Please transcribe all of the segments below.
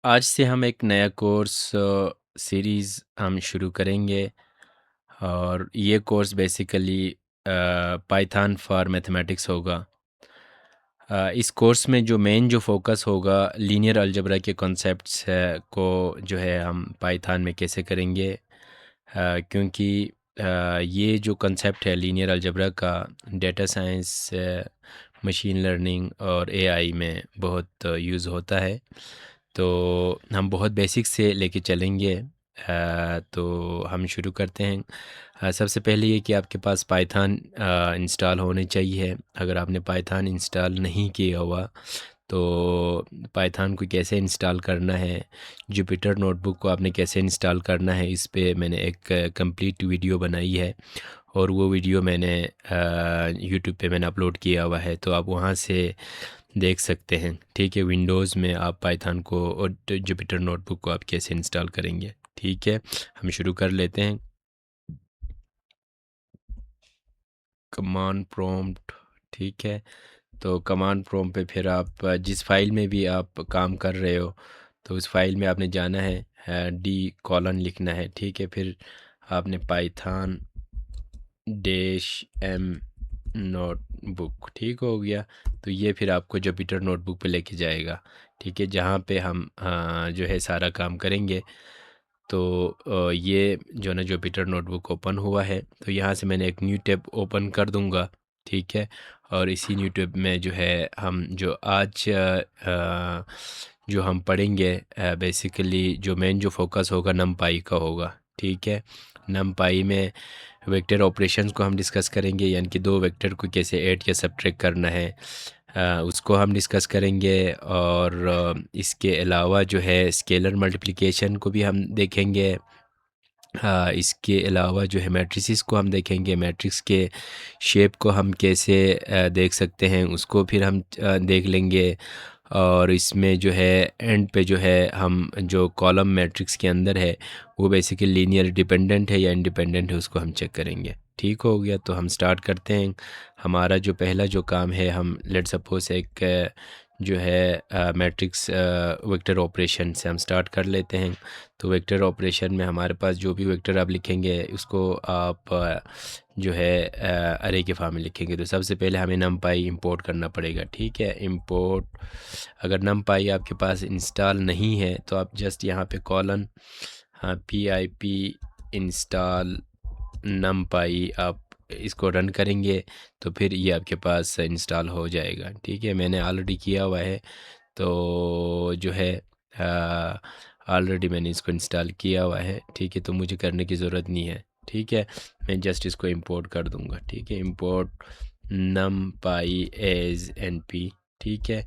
आज से हम एक नया कोर्स सीरीज़ हम शुरू करेंगे और ये course basically Python for mathematics होगा। इस कोर्स में जो मेन जो फोकस होगा लीनियर अलजेब्रा के कॉन्सेप्ट्स है को जो है हम पाइथन में कैसे करेंगे। क्योंकि ये जो कॉन्सेप्ट है लीनियर अलजेब्रा का डेटा साइंस, मशीन लर्निंग और एआई में बहुत यूज़ होता है। तो हम बहुत बेसिक से लेके चलेंगे। तो हम शुरू करते हैं। सबसे पहले ये कि आपके पास पाइथन इंस्टॉल होने चाहिए। अगर आपने पाइथन इंस्टॉल नहीं किया हुआ तो पाइथन को कैसे इंस्टॉल करना है, जुपिटर नोटबुक को आपने कैसे इंस्टॉल करना है, इस पे मैंने एक कंप्लीट वीडियो बनाई है और वो वीडियो मैंने यूट्यूब पे मैंने अपलोड किया हुआ है, तो आप वहाँ से देख सकते हैं। ठीक है, विंडोज़ में आप पाइथन को और जुपिटर नोटबुक को आप कैसे इंस्टॉल करेंगे। ठीक है, हम शुरू कर लेते हैं। Command prompt. ठीक है, तो कमांड प्रॉम्प्ट पे फिर आप जिस फाइल में भी आप काम कर रहे हो तो उस फाइल में आपने जाना है, डी कॉलन लिखना है। ठीक है, फिर आपने पाइथन डैश एम नोटबुक, ठीक हो गया। तो ये फिर आपको जुपिटर नोटबुक पे लेके जाएगा। ठीक है, जहाँ पे हम जो है सारा काम करेंगे। तो ये जो है ना जुपिटर नोटबुक ओपन हुआ है, तो यहाँ से मैंने एक न्यू टैब ओपन कर दूँगा। ठीक है, और इसी न्यू टैब में जो है हम जो आज जो हम पढ़ेंगे बेसिकली जो मेन जो फोकस होगा नमपाई का होगा। ठीक है, नमपाई में वेक्टर ऑपरेशंस को हम डिस्कस करेंगे, यानी कि दो वेक्टर को कैसे ऐड या सब्ट्रैक्ट करना है, उसको हम डिस्कस करेंगे। और इसके अलावा जो है स्केलर मल्टीप्लिकेशन को भी हम देखेंगे। इसके अलावा जो है मैट्रिसेस को हम देखेंगे, मैट्रिक्स के शेप को हम कैसे देख सकते हैं उसको फिर हम देख लेंगे। और इसमें जो है एंड पे जो है हम जो कॉलम मैट्रिक्स के अंदर है वो बेसिकली लीनियर डिपेंडेंट है या इंडिपेंडेंट है उसको हम चेक करेंगे। ठीक हो गया, तो हम स्टार्ट करते हैं। हमारा जो पहला जो काम है, हम लेट सपोज एक जो है मैट्रिक्स वेक्टर ऑपरेशन से हम स्टार्ट कर लेते हैं। तो वेक्टर ऑपरेशन में हमारे पास जो भी वेक्टर आप लिखेंगे उसको आप जो है अरे के फॉर्म में लिखेंगे। तो सबसे पहले हमें नमपाई इंपोर्ट करना पड़ेगा। ठीक है, इंपोर्ट। अगर नमपाई आपके पास इंस्टॉल नहीं है तो आप जस्ट यहाँ पे कॉलन pip इंस्टॉल नमपाई आप इसको रन करेंगे तो फिर ये आपके पास इंस्टॉल हो जाएगा। ठीक है, मैंने ऑलरेडी किया हुआ है, तो जो है ऑलरेडी मैंने इसको इंस्टॉल किया हुआ है। ठीक है, तो मुझे करने की ज़रूरत नहीं है। ठीक है, मैं जस्ट इसको इंपोर्ट कर दूंगा। ठीक है, इंपोर्ट numpy एज np। ठीक है,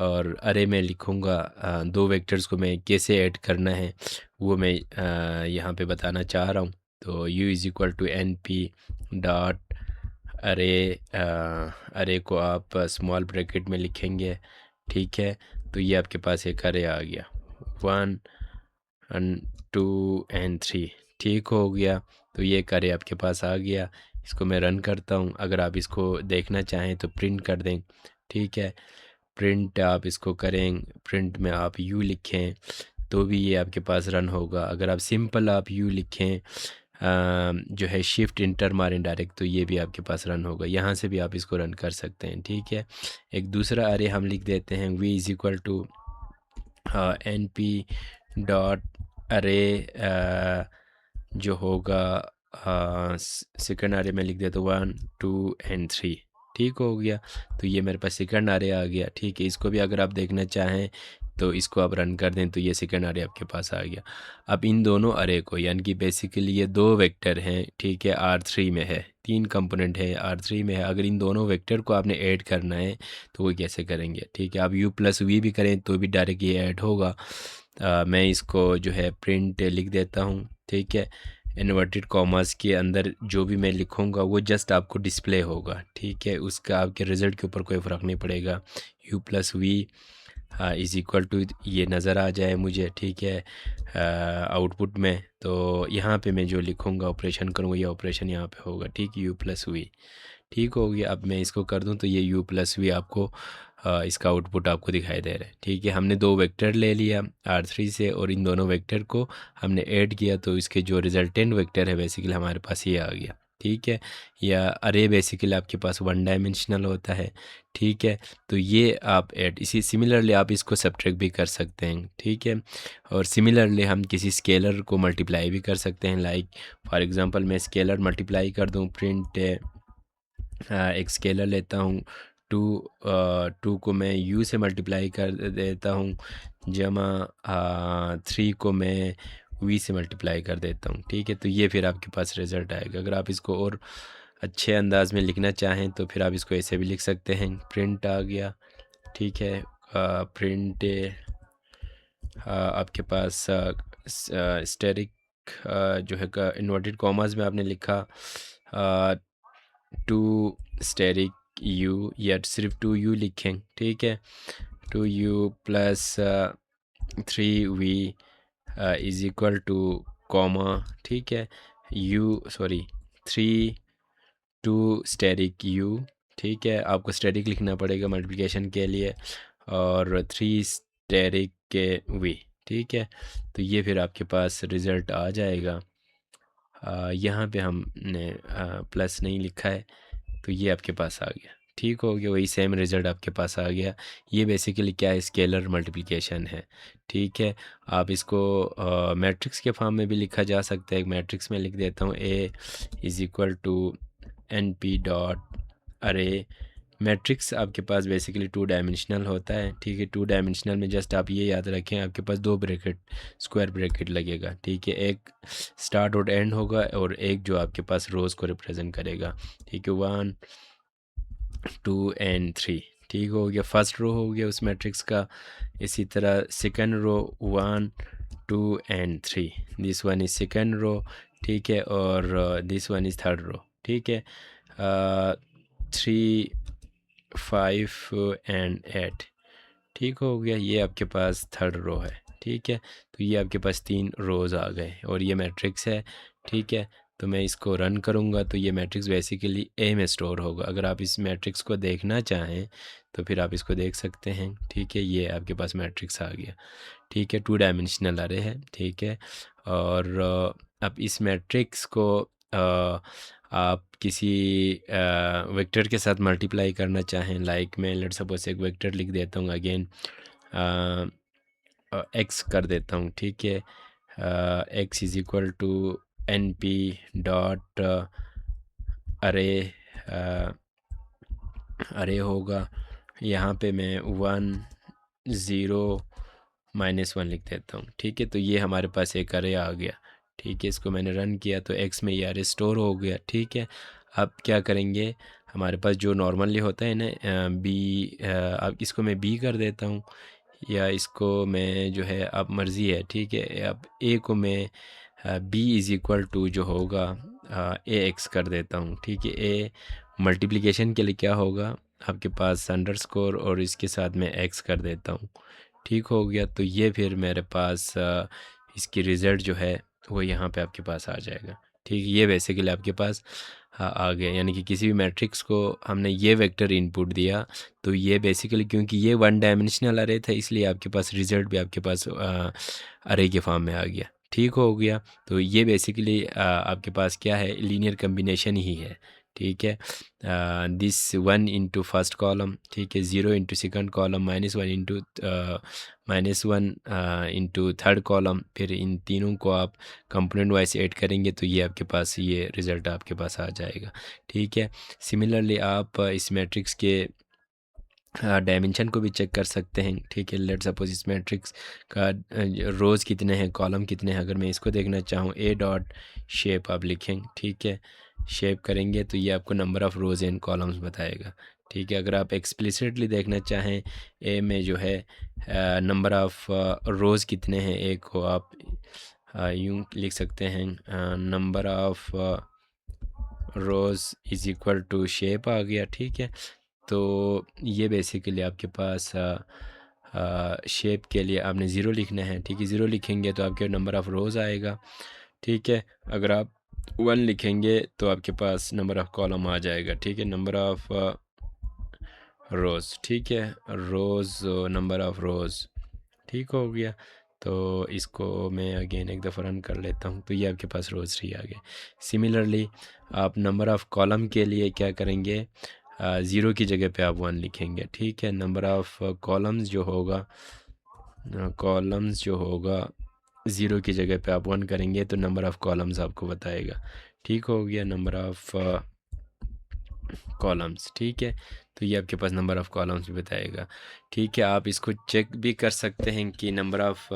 और अरे में लिखूँगा दो वेक्टर्स को मैं कैसे ऐड करना है वो मैं यहाँ पे बताना चाह रहा हूँ। तो u is equal to n p dot array, array को आप स्मॉल ब्रैकेट में लिखेंगे। ठीक है, तो ये आपके पास एक अरे आ गया, 1 एंड 2 एंड 3। ठीक हो गया, तो ये एक अरे आपके पास आ गया। इसको मैं रन करता हूँ। अगर आप इसको देखना चाहें तो प्रिंट कर दें। ठीक है, प्रिंट आप इसको करें, प्रिंट में आप यू लिखें तो भी ये आपके पास रन होगा। अगर आप सिंपल आप यू लिखें जो है शिफ्ट इंटर मारें डायरेक्ट, तो ये भी आपके पास रन होगा। यहाँ से भी आप इसको रन कर सकते हैं। ठीक है, एक दूसरा अरे हम लिख देते हैं, v is equal to n p dot array जो होगा सेकंड अरे में लिख देता हूँ 1 2 एंड 3। ठीक हो गया, तो ये मेरे पास सेकंड अरे आ गया। ठीक है, इसको भी अगर आप देखना चाहें तो इसको आप रन कर दें तो ये सेकंड अरे आपके पास आ गया। अब इन दोनों अरे को, यानी कि बेसिकली ये दो वेक्टर हैं। ठीक है, R3 में है, तीन कंपोनेंट है, R3 में है। अगर इन दोनों वेक्टर को आपने ऐड करना है तो वो कैसे करेंगे। ठीक है, आप u प्लस वी भी करें तो भी डायरेक्ट ये ऐड होगा। मैं इसको जो है प्रिंट लिख देता हूँ। ठीक है, इन्वर्टेड कॉमर्स के अंदर जो भी मैं लिखूँगा वो जस्ट आपको डिस्प्ले होगा। ठीक है, उसका आपके रिज़ल्ट के ऊपर कोई फ़र्क नहीं पड़ेगा। u plus v is equal to ये नज़र आ जाए मुझे। ठीक है, आउटपुट में तो यहाँ पे मैं जो लिखूँगा ऑपरेशन करूँगा ये ऑपरेशन यहाँ पे होगा। ठीक, u प्लस वी। ठीक हो गया, अब मैं इसको कर दूँ तो ये u प्लस वी आपको इसका आउटपुट आपको दिखाई दे रहा है। ठीक है, हमने दो वेक्टर ले लिया R3 से और इन दोनों वेक्टर को हमने ऐड किया तो इसके जो रिजल्टेंट वेक्टर है बेसिकली हमारे पास ये आ गया। ठीक है, या अरे बेसिकली आपके पास वन डायमेंशनल होता है। ठीक है, तो ये आप ऐड इसी सिमिलरली आप इसको सब्ट्रैक्ट भी कर सकते हैं। ठीक है, और सिमिलरली हम किसी स्केलर को मल्टीप्लाई भी कर सकते हैं। लाइक फॉर एग्जांपल मैं स्केलर मल्टीप्लाई कर दूं, प्रिंट एक स्केलर लेता हूँ, टू टू को मैं यू से मल्टीप्लाई कर देता हूँ, जमा 3 को मैं वी से मल्टीप्लाई कर देता हूँ। ठीक है, तो ये फिर आपके पास रिज़ल्ट आएगा। अगर आप इसको और अच्छे अंदाज में लिखना चाहें तो फिर आप इसको ऐसे भी लिख सकते हैं, प्रिंट आ गया। ठीक है, प्रिंट आपके पास स्टेरिक जो है इन्वर्टेड कॉमास में आपने लिखा टू स्टेरिक यू, या सिर्फ टू यू लिखें। ठीक है, two u plus 3v is equal to comma. ठीक है, u sorry 3 asterisk u. ठीक है, आपको स्टेरिक लिखना पड़ेगा मल्टीप्लिकेशन के लिए, और 3 स्टेरिक के वी। ठीक है, तो ये फिर आपके पास रिज़ल्ट आ जाएगा। यहाँ पे हमने प्लस नहीं लिखा है तो ये आपके पास आ गया। ठीक हो गया, वही सेम रिज़ल्ट आपके पास आ गया। ये बेसिकली क्या है, स्केलर मल्टीप्लिकेशन है। ठीक है, आप इसको मैट्रिक्स के फॉर्म में भी लिखा जा सकता है। एक मैट्रिक्स में लिख देता हूँ, a is equal to n p dot array. Matrix आपके पास बेसिकली 2 डायमेंशनल होता है। ठीक है, 2 डायमेंशनल में जस्ट आप ये याद रखें आपके पास 2 ब्रैकेट स्क्वायर ब्रैकेट लगेगा। ठीक है, एक स्टार्ट और एंड होगा और एक जो आपके पास रोज़ को रिप्रेजेंट करेगा। ठीक है, 1 2 एंड 3। ठीक हो गया, फर्स्ट रो हो गया उस मैट्रिक्स का। इसी तरह second row 1 2 and 3, this one is second row. ठीक है, और this one is third row. ठीक है, 3 5 एंड 8। ठीक हो गया, ये आपके पास थर्ड रो है। ठीक है, तो ये आपके पास 3 रोज़ आ गए और ये मैट्रिक्स है। ठीक है, तो मैं इसको रन करूँगा तो ये मैट्रिक्स बेसिकली ए में स्टोर होगा। अगर आप इस मैट्रिक्स को देखना चाहें तो फिर आप इसको देख सकते हैं। ठीक है, ये आपके पास मैट्रिक्स आ गया। ठीक है, 2 डायमेंशनल अरे है। ठीक है, और अब इस मैट्रिक्स को आप किसी वेक्टर के साथ मल्टीप्लाई करना चाहें, लाइक मैं लेट सपोज एक वेक्टर लिख देता हूँ, अगेन एक्स कर देता हूँ। ठीक है, x is equal to n p dot array array होगा। यहाँ पे मैं 1 0 -1 लिख देता हूँ। ठीक है, तो ये हमारे पास एक अरे आ गया। ठीक है, इसको मैंने रन किया तो एक्स में ये अरे स्टोर हो गया। ठीक है, अब क्या करेंगे, हमारे पास जो नॉर्मली होता है ना बी, अब इसको मैं बी कर देता हूँ, या इसको मैं जो है अब मर्ज़ी है। ठीक है, अब ए को मैं बी इज़ इक्वल टू जो होगा ए एक्स कर देता हूँ। ठीक है, ए मल्टीप्लिकेशन के लिए क्या होगा, आपके पास अंडरस्कोर और इसके साथ मैं एक्स कर देता हूँ। ठीक हो गया, तो ये फिर मेरे पास इसकी रिज़ल्ट जो है वो यहाँ पे आपके पास आ जाएगा। ठीक है, ये बेसिकली आपके पास आ गया, यानी कि किसी भी मैट्रिक्स को हमने ये वेक्टर इनपुट दिया तो ये बेसिकली, क्योंकि ये 1 डायमेंशनल अरे था इसलिए आपके पास रिज़ल्ट भी आपके पास अरे के फॉर्म में आ गया। ठीक हो गया, तो ये बेसिकली आपके पास क्या है, लीनियर कम्बिनेशन ही है। ठीक है, दिस 1 इंटू फर्स्ट कॉलम। ठीक है, 0 into second column, -1 into -1 into third column, फिर इन तीनों को आप कंपोनेंट वाइज ऐड करेंगे तो ये आपके पास ये रिज़ल्ट आपके पास आ जाएगा। ठीक है, सिमिलरली आप इस मैट्रिक्स के डायमेंशन को भी चेक कर सकते हैं। ठीक है, लेट सपोज इस मैट्रिक्स का रोज़ कितने हैं, कॉलम कितने हैं, अगर मैं इसको देखना चाहूँ, ए डॉट शेप आप लिखें। ठीक है, शेप करेंगे तो ये आपको number of rows and columns बताएगा। ठीक है, अगर आप एक्सप्लिसिटली देखना चाहें ए में जो है नंबर ऑफ़ रोज़ कितने हैं, ए को आप यूँ लिख सकते हैं, number of rows is equal to shape आ गया। ठीक है, तो ये बेसिकली आपके पास शेप के लिए आपने 0 लिखना है। ठीक है, 0 लिखेंगे तो आपके नंबर ऑफ़ रोज़ आएगा। ठीक है, अगर आप 1 लिखेंगे तो आपके पास नंबर ऑफ़ कॉलम आ जाएगा। ठीक है, नंबर ऑफ़ रोज़, ठीक है। रोज़, नंबर ऑफ़ रोज़, ठीक हो गया। तो इसको मैं अगेन एक दफ़ा रन कर लेता हूँ, तो ये आपके पास रोज़ ट्री आ गया। सिमिलरली आप नंबर ऑफ़ कॉलम के लिए क्या करेंगे, ज़ीरो की जगह पे आप 1 लिखेंगे, ठीक है। नंबर ऑफ़ कॉलम्स जो होगा ज़ीरो की जगह पे आप 1 करेंगे तो नंबर ऑफ़ कॉलम्स आपको बताएगा, ठीक हो गया। नंबर ऑफ़ कॉलम्स, ठीक है। तो ये आपके पास नंबर ऑफ़ कॉलम्स भी बताएगा, ठीक है। आप इसको चेक भी कर सकते हैं कि नंबर ऑफ़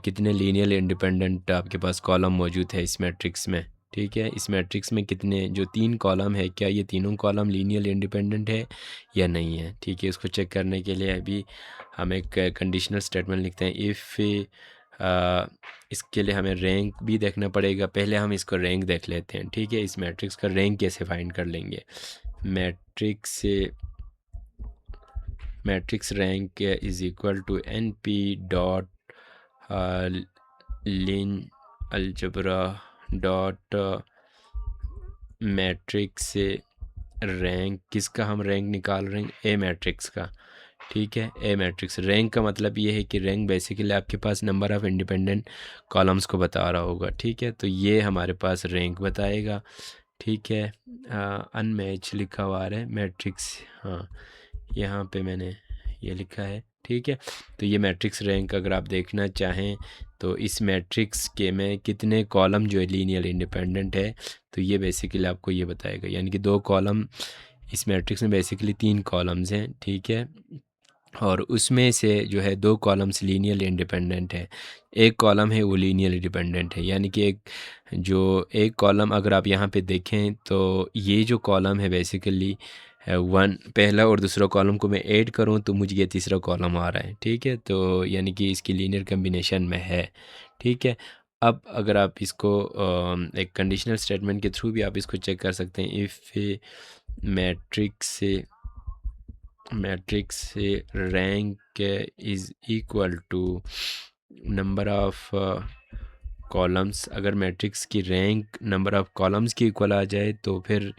कितने लीनियर इंडिपेंडेंट आपके पास कॉलम मौजूद है इस मैट्रिक्स में, ठीक है। इस मैट्रिक्स में कितने जो 3 कॉलम है, क्या ये तीनों कॉलम लीनियर इंडिपेंडेंट है या नहीं है, ठीक है। इसको चेक करने के लिए अभी हम एक कंडीशनल स्टेटमेंट लिखते हैं। इफ़ इसके लिए हमें रैंक भी देखना पड़ेगा। पहले हम इसको रैंक देख लेते हैं, ठीक है। इस मैट्रिक्स का रैंक कैसे फाइंड कर लेंगे, मैट्रिक्स से matrix rank is equal to n p dot lin algebra dot matrix से रैंक, किसका हम रैंक निकाल रहे हैं, ए मैट्रिक्स का, ठीक है। ए मैट्रिक्स रैंक का मतलब ये है कि रैंक बेसिकली आपके पास नंबर ऑफ़ इंडिपेंडेंट कॉलम्स को बता रहा होगा, ठीक है। तो ये हमारे पास रैंक बताएगा, ठीक है। अनमैच लिखा हुआ है मैट्रिक्स, हाँ यहाँ पे मैंने ये लिखा है, ठीक है। तो ये मैट्रिक्स रैंक अगर आप देखना चाहें तो इस मैट्रिक्स के में कितने कॉलम जो है लीनियर इंडिपेंडेंट है, तो ये बेसिकली आपको ये बताएगा। यानी कि 2 कॉलम इस मैट्रिक्स में बेसिकली 3 कॉलम्स हैं, ठीक है। और उसमें से जो है 2 कॉलम्स लीनियर इंडिपेंडेंट है, एक कॉलम है वो लीनियर इंडिपेंडेंट है। यानी कि एक कॉलम अगर आप यहाँ पे देखें तो ये जो कॉलम है बेसिकली 1 पहला और दूसरा कॉलम को मैं ऐड करूँ तो मुझे ये तीसरा कॉलम आ रहा है, ठीक है। तो यानी कि इसकी लीनियर कम्बिनेशन में है, ठीक है। अब अगर आप इसको एक कंडीशनल स्टेटमेंट के थ्रू भी आप इसको चेक कर सकते हैं। इफ़ मैट्रिक्स से rank is equal to number of columns, अगर मैट्रिक्स की रैंक नंबर ऑफ़ कॉलम्स की इक्वल आ जाए तो फिर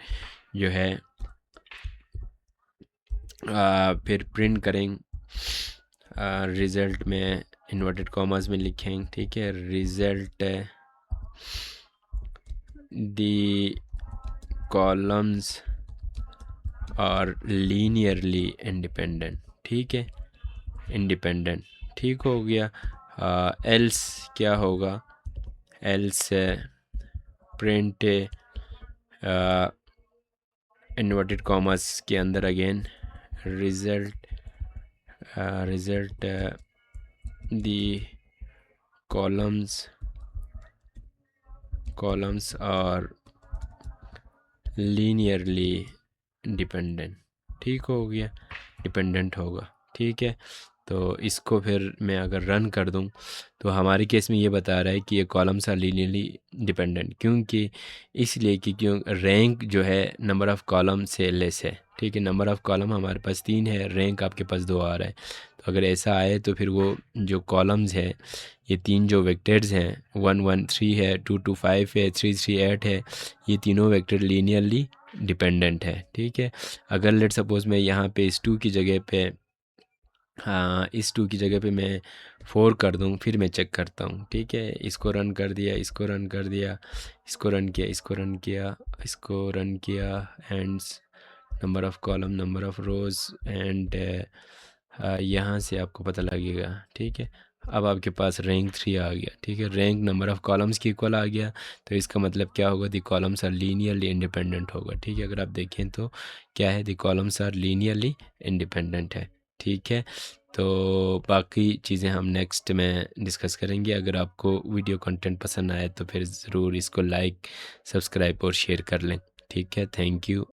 जो है फिर प्रिंट करें, रिज़ल्ट में इन्वर्टेड कॉमास में लिखें, ठीक है। रिज़ल्ट द कॉलम्स और लीनियरली इंडिपेंडेंट, ठीक है, इंडिपेंडेंट, ठीक हो गया। एल्स क्या होगा, एल्स प्रिंट इन्वर्टेड कॉमर्स के अंदर अगेन रिज़ल्ट दी कॉलम्स और लीनियरली डिपेंडेंट, ठीक हो गया, डिपेंडेंट होगा, ठीक है। तो इसको फिर मैं अगर रन कर दूं तो हमारे केस में ये बता रहा है कि ये कॉलम्स आर लीनियरली डिपेंडेंट, क्योंकि इसलिए कि क्यों रैंक जो है नंबर ऑफ़ कॉलम से लेस है, ठीक है। नंबर ऑफ़ कॉलम हमारे पास 3 है, रैंक आपके पास 2 आ रहा है। तो अगर ऐसा आए तो फिर वो जो कॉलम्स है, ये 3 जो वेक्टर्स हैं 1 1 3 है, 2 2 5 है, 3 3 8 है, ये तीनों वेक्टर लीनियरली डिपेंडेंट है, ठीक है। अगर लेट सपोज़ मैं यहाँ पे इस 2 की जगह पे इस 2 की जगह पे मैं 4 कर दूँ, फिर मैं चेक करता हूँ, ठीक है। इसको रन कर दिया, इसको रन कर दिया, इसको रन किया, इसको रन किया, इसको रन किया, ends number of column, number of rows and यहाँ से आपको पता लगेगा, ठीक है। अब आपके पास रैंक 3 आ गया, ठीक है। रैंक नंबर ऑफ़ कॉलम्स की इक्वल आ गया, तो इसका मतलब क्या होगा, the columns are linearly independent होगा, ठीक है। अगर आप देखें तो क्या है, the columns are linearly independent है, ठीक है। तो बाकी चीज़ें हम नेक्स्ट में डिस्कस करेंगे। अगर आपको वीडियो कंटेंट पसंद आए तो फिर ज़रूर इसको लाइक, सब्सक्राइब और शेयर कर लें, ठीक है। Thank you.